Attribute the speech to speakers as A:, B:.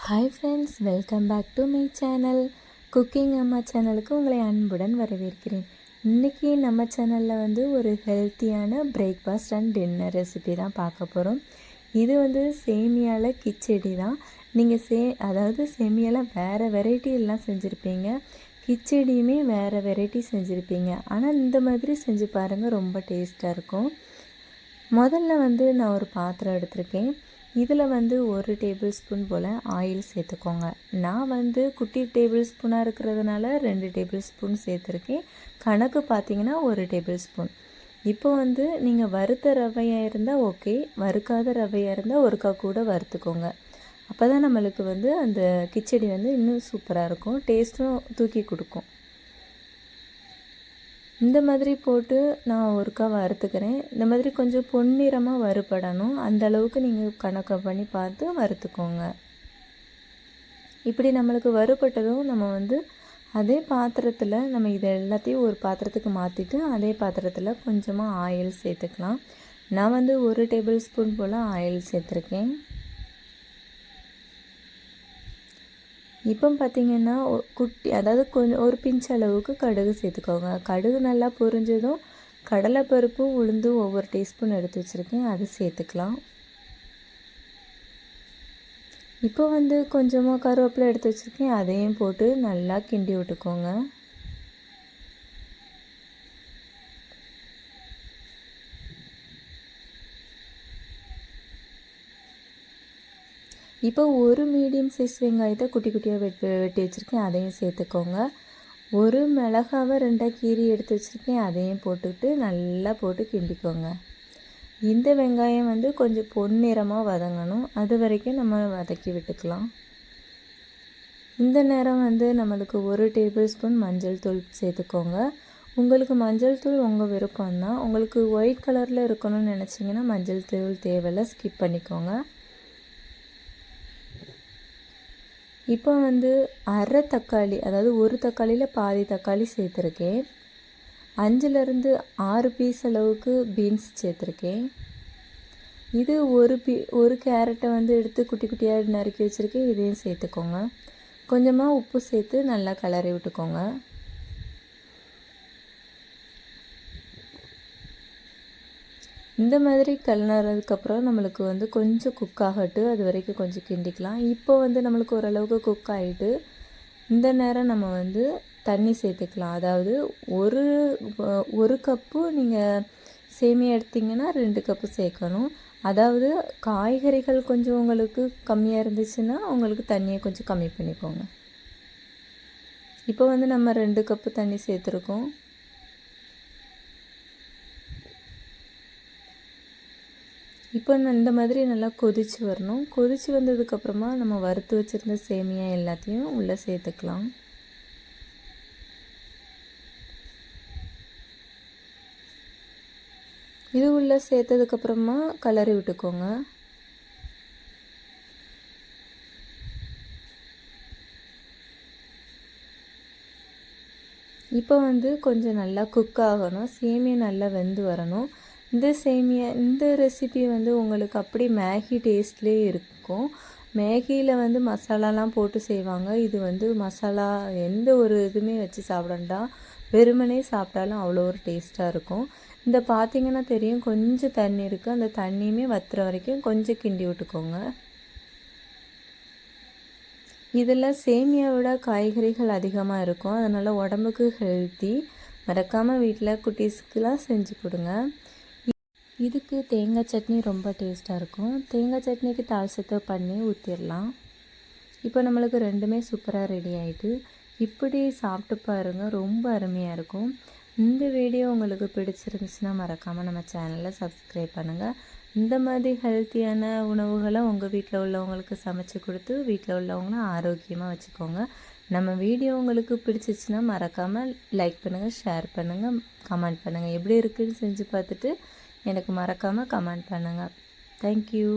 A: Hi friends, welcome back to my channel. Cooking அம்மா சேனலுக்கு உங்களை அன்புடன் வரவேற்கிறேன். இன்றைக்கி நம்ம சேனலில் ஒரு ஹெல்த்தியான பிரேக்ஃபாஸ்ட் அண்ட் டின்னர் ரெசிபி தான் பார்க்க போகிறோம். இது சேமியாவில் கிச்சடி தான். நீங்கள் அதாவது சேமியாவில் வேறு வெரைட்டி எல்லாம் செஞ்சுருப்பீங்க, கிச்சடியுமே வேறு வெரைட்டி செஞ்சுருப்பீங்க. ஆனால் இந்த மாதிரி செஞ்சு பாருங்கள், ரொம்ப டேஸ்ட்டாக இருக்கும். முதல்ல நான் ஒரு பாத்திரம் எடுத்திருக்கேன். இதில் 1 டேபிள் ஸ்பூன் போல் ஆயில் சேர்த்துக்கோங்க. நான் குட்டி டேபிள் ஸ்பூனாக இருக்கிறதுனால 2 டேபிள் ஸ்பூன் சேர்த்துருக்கேன். கணக்கு பார்த்திங்கன்னா 1 டேபிள் ஸ்பூன். இப்போ நீங்கள் வறுத்த ரவையாக இருந்தால் ஓகே, வறுக்காத ரவையாக இருந்தால் ஒருக்கா கூட வறுத்துக்கோங்க. அப்போ தான் நம்மளுக்கு அந்த கிச்சடி இன்னும் சூப்பராக இருக்கும், டேஸ்ட்டும் தூக்கி கொடுக்கும். இந்த மாதிரி போட்டு நான் ஒருக்கா வறுத்துக்கிறேன். இந்த மாதிரி கொஞ்சம் பொன்னிறமாக வறுபடணும், அந்த அளவுக்கு நீங்கள் கணக்கு பண்ணி பார்த்து வறுத்துக்கோங்க. இப்படி நம்மளுக்கு வறுபட்டதும் நம்ம அதே பாத்திரத்தில் நம்ம இதை எல்லாத்தையும் ஒரு பாத்திரத்துக்கு மாற்றிட்டு அதே பாத்திரத்தில் கொஞ்சமாக ஆயில் சேர்த்துக்கலாம். நான் 1 டேபிள் ஸ்பூன் போல் ஆயில் சேர்த்துருக்கேன். இப்போ பார்த்திங்கன்னா குட்டி, அதாவது கொஞ்சம் ஒரு பிஞ்ச் அளவுக்கு கடுகு சேர்த்துக்கோங்க. கடுகு நல்லா பொரிஞ்சதும் கடலைப்பருப்பும் உளுந்தும் ஒவ்வொரு டீஸ்பூன் எடுத்து வச்சுருக்கேன், அது சேர்த்துக்கலாம். இப்போ கொஞ்சமாக கருவேப்பிலை எடுத்து வச்சுருக்கேன், அதையும் போட்டு நல்லா கிண்டி விட்டுக்கோங்க. இப்போ ஒரு மீடியம் சைஸ் வெங்காயத்தை குட்டி குட்டியாக வெட்டி வச்சுருக்கேன், அதையும் சேர்த்துக்கோங்க. ஒரு மிளகாவை 2 கீரி எடுத்து வச்சுருக்கேன், அதையும் போட்டுக்கிட்டு நல்லா போட்டு கிண்டிக்கோங்க. இந்த வெங்காயம் கொஞ்சம் பொன்னிறமாக வதங்கணும், அது வரைக்கும் நம்ம வதக்கி விட்டுக்கலாம். இந்த நேரம் நம்மளுக்கு 1 டேபிள் ஸ்பூன் மஞ்சள் தூள் சேர்த்துக்கோங்க. உங்களுக்கு மஞ்சள் தூள் உங்கள் விருப்பம்தான். உங்களுக்கு ஒயிட் கலரில் இருக்கணும்னு நினச்சிங்கன்னா மஞ்சள் தூள் தேவையில்லை, ஸ்கிப் பண்ணிக்கோங்க. இப்போ அரை தக்காளி, அதாவது ஒரு தக்காளியில் பாதி தக்காளி சேர்த்துருக்கேன். 5லேருந்து 6 பீஸ் அளவுக்கு பீன்ஸ் சேர்த்துருக்கேன். இது ஒரு கேரட்டை எடுத்து குட்டி குட்டியாக நறுக்கி வச்சுருக்கேன், இதையும் சேர்த்துக்கோங்க. கொஞ்சமாக உப்பு சேர்த்து நல்லா கிளறி விட்டுக்கோங்க. இந்த மாதிரி கிளறினதுக்கப்புறம் நம்மளுக்கு கொஞ்சம் குக் ஆகட்டு, அது வரைக்கும் கொஞ்சம் கிண்டிக்கலாம். இப்போ நம்மளுக்கு ஓரளவுக்கு குக் ஆகிட்டு, இந்த நேரம் நம்ம தண்ணி சேர்த்துக்கலாம். அதாவது ஒரு கப்பு நீங்கள் சேமியா எடுத்திங்கன்னா 2 கப்பு சேர்க்கணும். அதாவது காய்கறிகள் கொஞ்சம் உங்களுக்கு கம்மியாக இருந்துச்சுன்னா உங்களுக்கு தண்ணியை கொஞ்சம் கம்மி பண்ணிக்கோங்க. இப்போ நம்ம 2 கப்பு தண்ணி சேர்த்துருக்கோம். இப்போ இந்த மாதிரி நல்லா கொதித்து வரணும். கொதித்து வந்ததுக்கப்புறமா நம்ம வறுத்து வச்சுருந்த சேமியா எல்லாத்தையும் உள்ளே சேர்த்துக்கலாம். இது உள்ளே சேர்த்ததுக்கப்புறமா கிளறி விட்டுக்கோங்க. இப்போ கொஞ்சம் நல்லா குக் ஆகணும், சேமியா நல்லா வெந்து வரணும். இந்த ரெசிபி உங்களுக்கு அப்படி மேகி டேஸ்ட்லேயே இருக்கும். மேகியில் மசாலாலாம் போட்டு செய்வாங்க. இது மசாலா எந்த ஒரு இதுவுமே வச்சு சாப்பிடண்டா, வெறுமனே சாப்பிட்டாலும் அவ்வளோ ஒரு டேஸ்ட்டாக இருக்கும். இந்த பார்த்திங்கன்னா தெரியும், கொஞ்சம் தண்ணி இருக்குது, அந்த தண்ணியுமே வத்துற வரைக்கும் கொஞ்சம் கிண்டி விட்டுக்கோங்க. இதில் சேமியாவோட காய்கறிகள் அதிகமாக இருக்கும், அதனால் உடம்புக்கு ஹெல்த்தி. மறக்காமல் வீட்டில் குட்டீஸ்க்கெலாம் செஞ்சு கொடுங்க. இதுக்கு தேங்காய் சட்னி ரொம்ப டேஸ்ட்டாக இருக்கும். தேங்காய் சட்னிக்கு தாளிசத்தை பண்ணி ஊற்றிடலாம். இப்போ நம்மளுக்கு ரெண்டுமே சூப்பராக ரெடி ஆகிட்டு, இப்படி சாப்பிட்டு பாருங்கள், ரொம்ப அருமையாக இருக்கும். இந்த வீடியோ உங்களுக்கு பிடிச்சிருந்துச்சுன்னா மறக்காமல் நம்ம சேனலை சப்ஸ்கிரைப் பண்ணுங்கள். இந்த மாதிரி ஹெல்த்தியான உணவுகளை உங்கள் வீட்டில் உள்ளவங்களுக்கு சமைச்சு கொடுத்து வீட்டில் உள்ளவங்களும் ஆரோக்கியமாக வச்சுக்கோங்க. நம்ம வீடியோ உங்களுக்கு பிடிச்சிச்சின்னா மறக்காமல் லைக் பண்ணுங்கள், ஷேர் பண்ணுங்கள், கமெண்ட் பண்ணுங்கள். எப்படி இருக்குதுன்னு செஞ்சு பார்த்துட்டு எனக்கு மறக்காமல் கமெண்ட் பண்ணுங்கள். தேங்க்யூ.